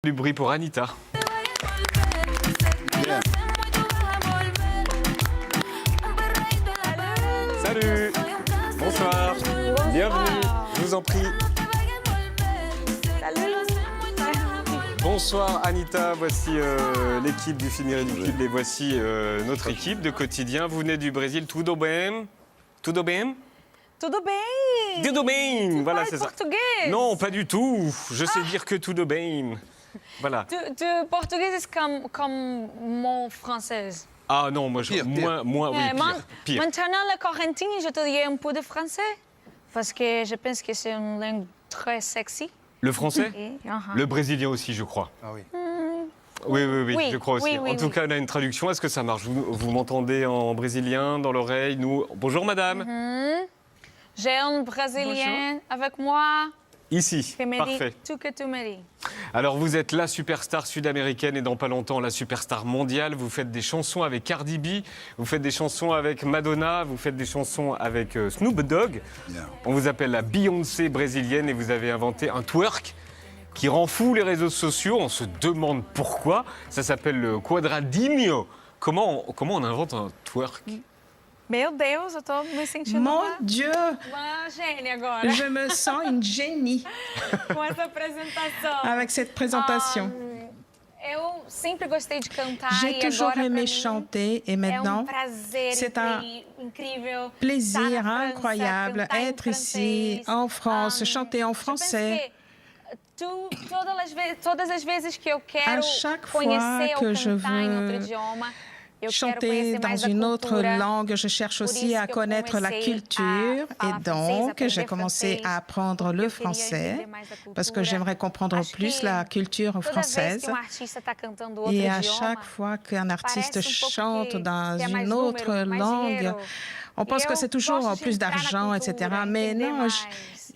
Du bruit pour Anita. Bien. Salut. Bonsoir. Bienvenue. Je vous en prie. Bonsoir Anita, voici l'équipe du film Irréductible et voici notre équipe de quotidien. Vous venez du Brésil, tudo bem? Tudo bem? Tudo bem? Tudo bem, voilà parles c'est ça. português? Non, pas du tout, je sais dire que tudo bem. Voilà. Tu português comme mon français. Ah non, moi, Pire. moi oui, pire. Maintenant, le Corentin, je te dirais un peu de français. Parce que je pense que c'est une langue très sexy. Le français? Uh-huh. Le brésilien aussi, je crois. Ah oui. Oui, je crois aussi. oui, En tout cas, on a une traduction. Est-ce que ça marche? Vous m'entendez en brésilien, dans l'oreille? Nous. Bonjour, madame. J'ai un Brésilien avec moi Ici. qui me Parfait. dit tout que tu me dis. Alors, vous êtes la superstar sud-américaine et dans pas longtemps la superstar mondiale. Vous faites des chansons avec Cardi B, vous faites des chansons avec Madonna, vous faites des chansons avec Snoop Dogg. Bien. On vous appelle la Beyoncé brésilienne et vous avez inventé un twerk qui rend fou les réseaux sociaux. On se demande pourquoi. Ça s'appelle le quadradinho. Comment on invente un twerk? Meu Deus, eu tô me sentindo Mon uma Dieu, gênia agora. je me sens une génie Com essa apresentação. avec cette présentation. Eu sempre gostei de cantar J'ai e toujours agora aimé pra mim chanter et é maintenant, prazer c'est un incrível plaisir estar na França, incroyable cantar em être ici francês. en France, chanter en Je pense français. que todas as vezes que eu quero À chaque conhecer fois que ou je cantar em outro veux idioma, eu quero Chanter conhecer dans mais a une autre cultura. langue, je cherche aussi à connaître la culture et donc j'ai commencé à apprendre le français parce que j'aimerais comprendre plus la culture française. Et à chaque fois qu'un artiste chante dans une autre langue, on pense que c'est toujours plus d'argent, etc. Mais non,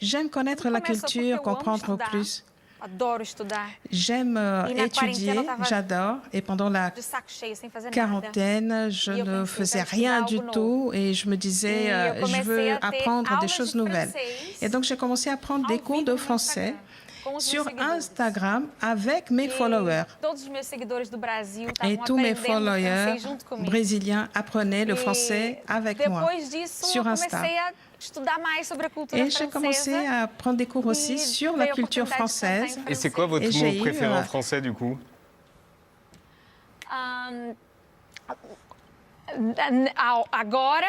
j'aime connaître la culture, comprendre plus. Adoro estudar. J'aime étudier, j'adore. Et pendant la De saco cheio, sem fazer nada. quarantaine, je Et ne eu faisais pensei, rien quero du estudar tout et je me disais, Et eu je comecei veux a ter apprendre des aulas choses de nouvelles. francês Et donc, j'ai commencé à prendre des ao cours vivo de no français Instagram, com os meus sur seguidores. Instagram avec mes E followers. Todos os meus seguidores do Brasil Et estavam tous mes aprendendo followers francês junto comigo. brésiliens apprenaient le français avec moi Depois disso, sur eu Insta. comecei a estudar mais sobre a cultura Et j'ai commencé francesa. à prendre des cours aussi E sur veio la a culture oportunidade de française. cantar em Et c'est quoi votre Et j'ai mot eu, préféré en français du coup? Agora,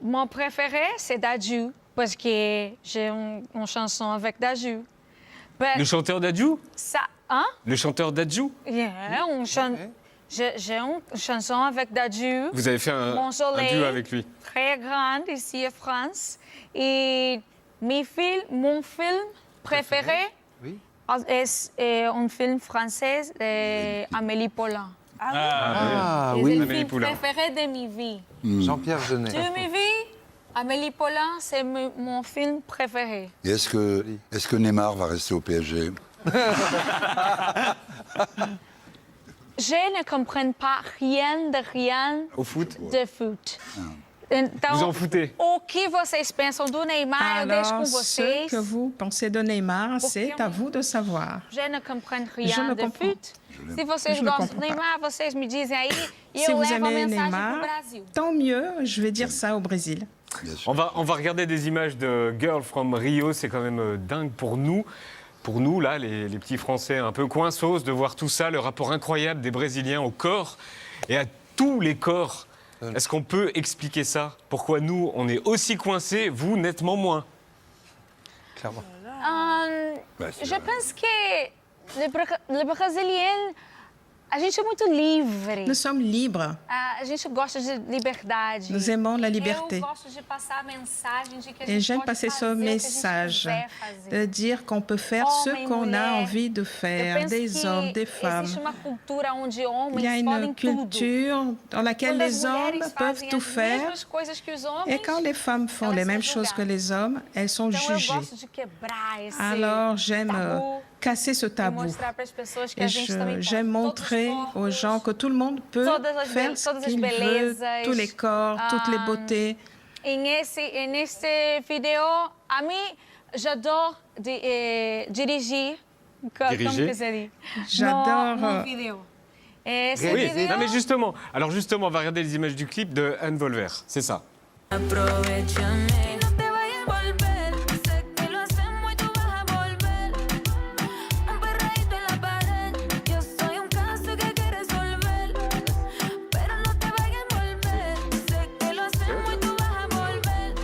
mon préféré, c'est Dadju, parce que j'ai une chanson avec Dadju. But Le chanteur d'Adju? ça, hein? Le chanteur d'Adju? Yeah, j'ai une chanson avec Dadju, Vous avez fait Mon un soleil. duo avec lui. très grande ici en France. Et mon film préféré Oui. est un film français d'Amélie Poulain. Ah C'est oui. le Amélie film Poulain. préféré de ma vie. Jean-Pierre Jeunet. De ma vie, Amélie Poulain, c'est mon film préféré. Et est-ce que Neymar va rester au PSG? Je ne comprends pas rien Au foot? de foot. Vous Então, en foutez? o que vocês pensam do Neymar, eu deixo com Alors, ce vocês. que vous pensez de Neymar, c'est Porque à vous de savoir. Je ne comprends Je rien ne de comprends. foot. Se vocês Je ne gostam do comprends pas. Neymar, vocês me dizem aí e Si eu vous levo a aimez mensagem Neymar, pro Brasil. tant mieux, je vais dire ça au Brésil. Bien sûr. On va regarder des images de Girl from Rio. C'est quand même dingue pour nous. Pour nous, là, les petits Français un peu coinsos, de voir tout ça, le rapport incroyable des Brésiliens au corps et à tous les corps. Est-ce qu'on peut expliquer ça? Pourquoi nous, on est aussi coincés, vous, nettement moins? Clairement. Bah, c'est Je vrai. pense que le brasileiro, a gente é muito livre. Nous sommes libres. A gente gosta de liberdade. Nous aimons la liberté. Eu gosto de passar a mensagem de que a Et gente j'aime pode passer ce fazer o que a gente message quiser fazer. de dire qu'on peut faire ce Homem, qu'on a mulher. envie de Eu faire, penso des que hommes, des femmes. existe uma cultura onde homens Il y a podem une tudo. culture dans laquelle Quando as les hommes mulheres peuvent fazem tout as faire. mesmas coisas que os homens, Et quand les femmes font elas les são mêmes choses que julgadas. les hommes, elles sont Então eu jugées. gosto de quebrar esse Alors j'aime tabu casser ce e tabou. mostrar para as pessoas que Et a gente também pode. j'aime montrer Todos os aux gens que corpos, tout le monde peut todas as faire be- ce todas as qu'il veut, belezas, tous les corps, toutes les beautés. nesse vídeo, a mim, j'adore dirigir diriger. que seria? J'adore. No vidéo. Esse Oui, vidéo, non mais justement. Alors justement, on va regarder les images du clip de Anne Volver. C'est ça. Aprovechame. No te vayas a volver. Sé que lo hacemos y tú vas a volver. Un perreíto en la pared. Yo soy un caso que hay que resolver. Pero no te vayas a volver. Sé que lo hacemos y tú vas a volver.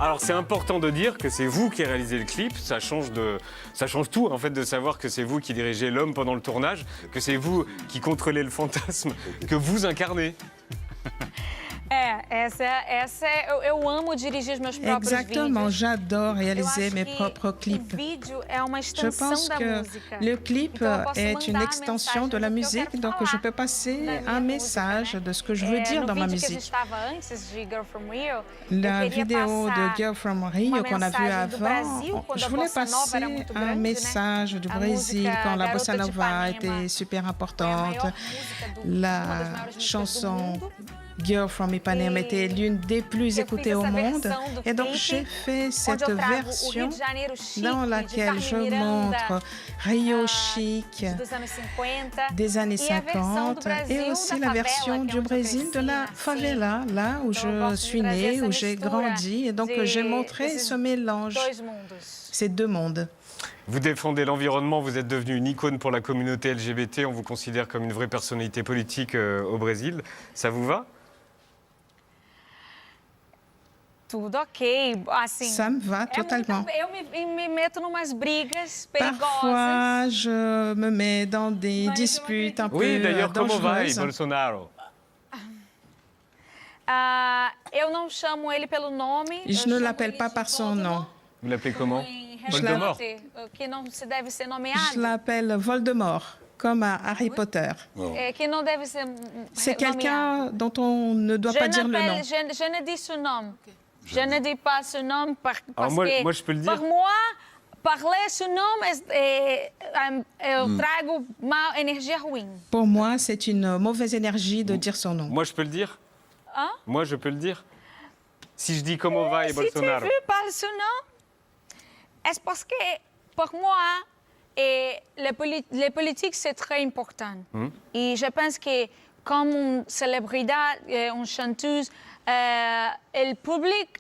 Alors c'est important de dire que c'est vous qui réalisez le clip. Ça change tout en fait de savoir que c'est vous qui dirigez l'homme pendant le tournage, que c'est vous qui contrôlez le fantasme, que vous incarnez. eu amo dirigir os meus próprios Exactement, vídeos. j'adore Eu réaliser acho mes que propres o clips. vídeo é uma Je extensão pense da que música. le clip Então, eu posso est une mandar extension de mensagens la do que eu musique, quero donc je falar peux passer na minha un música, message né? de ce que je veux dire No dans ma vídeo que a gente musique. estava antes de Girl From Rio, La eu queria vidéo de passar Girl from Rio uma qu'on a vue mensagem do avant, Brasil, quando je a voulais bossa nova passer era muito un grande, message du A Brésil música quand la Garota bossa de nova Ipanema était super foi a importante. maior música uma das La maiores músicas do chanson mundo. Girl from Ipanema était l'une des plus eu écoutées fiz au essa monde. versão do Et donc clipe, j'ai fait onde cette eu trago o version Rio de Janeiro chique, dans de laquelle je Carmen Miranda, montre Rio chic dos anos 50, des années e a versão do 50 Brasil, et aussi da la favela, version que é du onde eu Brésil de cresci, la nasci. favela, là où Então, eu je gosto de suis trazer née, essa où j'ai mistura grandi. Et donc j'ai montré desses ce mélange, dois mundos. ces deux mondes. Vous défendez l'environnement, vous êtes devenu une icône pour la communauté LGBT, on vous considère comme une vraie personnalité politique au Brésil. Ça vous va? Tudo ok, assim. Ça me va totalement. Eu me meto numas brigas perigosas. Parfois, je me mets dans des disputes un Oui, peu d'ailleurs, comment va dangereuses. Bolsonaro? Eu não chamo ele pelo nome. Je eu ne chamo l'appelle ele pas de par son nom. Voldemort, Vous l'appelez comment? em Harry Voldemort. Potter, que não se deve ser Je nomeado. l'appelle Voldemort, comme à Harry Potter. Bon. Que não deve ser C'est nomeado. quelqu'un dont on ne doit pas dire le nom. Je ne dis son nom. Je ne dis pas son nom parce moi, que, moi, je peux le dire. pour moi, parler son nom, eu trago mal énergie ruim. Pour moi, c'est une mauvaise énergie de dire son nom. Moi, je peux le dire? Hein? Moi, je peux le dire? Si je dis comment va et Si Bolsonaro? tu veux parler son nom, est-ce parce que pour moi, les politiques, c'est très important. Et je pense que comme une célébrité, une chanteuse, o public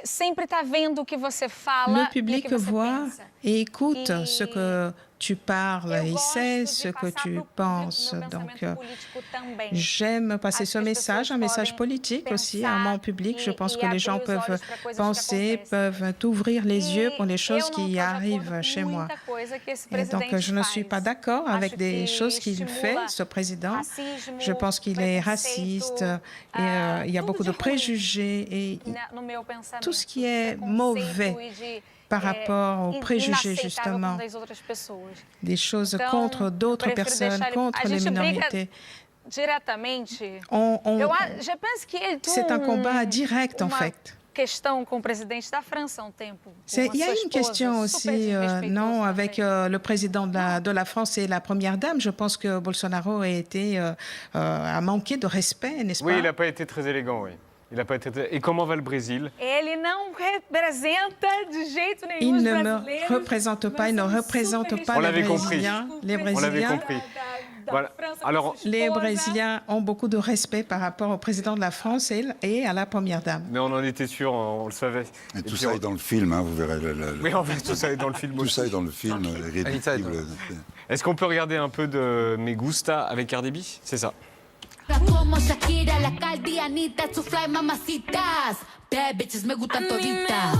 sempre está vendo o que você fala. Le public e o que você voit pensa. et écoute Et ce que tu parles Eu et gosto sait de ce que passar tu pro penses. meu Donc, pensamento político também. j'aime passer Acho ce que as message, pessoas un message podem politique aussi à pensar mon public. Je pense e que les gens abrir os peuvent olhos pra coisas que penser, acontecem. peuvent ouvrir les yeux pour les E choses eu não qui tô de acordo arrivent com chez moi. muita coisa que esse Et donc, presidente je ne suis faz. pas d'accord avec Acho des que choses qu'il fait, estimula ce président. racismo, Je pense qu'il est preconceito, raciste et il y a tudo beaucoup de de ruim préjugés et no meu pensamento. tout ce qui est Preconceito mauvais e de, par rapport aux préjugés, inaceitável justement, com das outras pessoas. des choses Então, contre d'autres prefiro personnes, deixar ele- contre a les gente briga minorités. diretamente. Je pense que ele C'est un combat direct, en fait. Questão com o presidente da França há um tempo. Il y a une question aussi, non, avec le président de la France et la première dame. Je pense que Bolsonaro a manqué de respect, n'est-ce pas? Oui, il n'a pas été très élégant, oui. Il a pas été très... Et comment va le Brésil? Ele não representa de jeito nenhum Il os ne me brasileiros. représente pas, il ne Nós somos représente super pas On les l'avait compris. Brésiliens. Les On l'avait Brésiliens, compris. Da Voilà. França Alors, com sua les esposa. Brésiliens ont beaucoup de respect par rapport au président de la France et à la première dame. Mais on en était sûr, on le savait. Et Et tout puis ça on- est dans le film, hein, vous verrez. Oui, en fait, tout ça est dans le film Tout aussi. ça est dans le film, Anita est irréductible. Est-ce qu'on peut regarder un peu de Me Gusta avec Cardi B? C'est ça. Como Shakira, la Cardi, Anita, su fly mamacitas. Bad bitches me gustan toditas.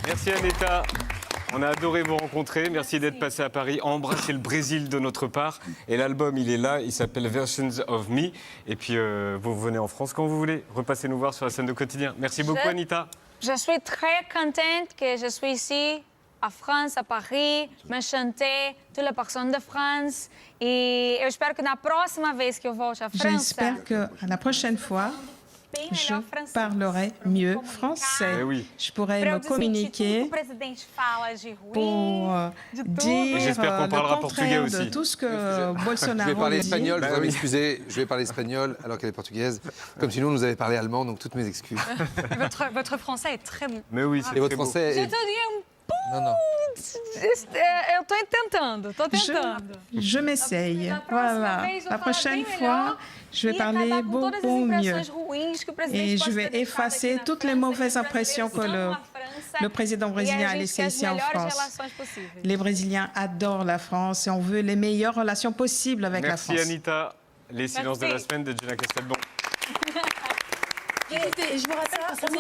Merci Aneta. On a adoré vous rencontrer. Merci d'être passé à Paris. Embrassez le Brésil de notre part. Et l'album, il est là. Il s'appelle Versions of Me. Et puis, vous venez en France quand vous voulez. Repassez nous voir sur la scène de quotidien. Merci beaucoup, Anita. Je suis très contente que je suis ici, à France, à Paris, me chanter, toutes les personnes de France. E eu espero que na próxima vez que eu volte à França, J'espère que la prochaine fois je parlerai mieux français. Eh oui. Je pourrais me communiquer pour dire j'espère qu'on parlera le portugais contraire de aussi. tout ce que Je Bolsonaro vais parler dit. espagnol, je Bah voudrais oui. m'excuser. Je vais parler espagnol alors qu'elle est portugaise. Comme sinon, nous avait parlé allemand, donc toutes mes excuses. Votre français est très bon. Mais oui, Et c'est votre très beau. français est... Non, non. Eu tô tentando, tô tentando. Je m'essaye. Voilà. La prochaine fois, je vais parler beaucoup mieux. Et je vais effacer toutes les mauvaises impressions que le président brésilien a laissées ici en France. Les Brésiliens adorent la France et on veut les meilleures relations possibles avec la Merci France. Anita. Les silences de la Merci. semaine de Jenna Castelbon. Écoutez, je vous rassure,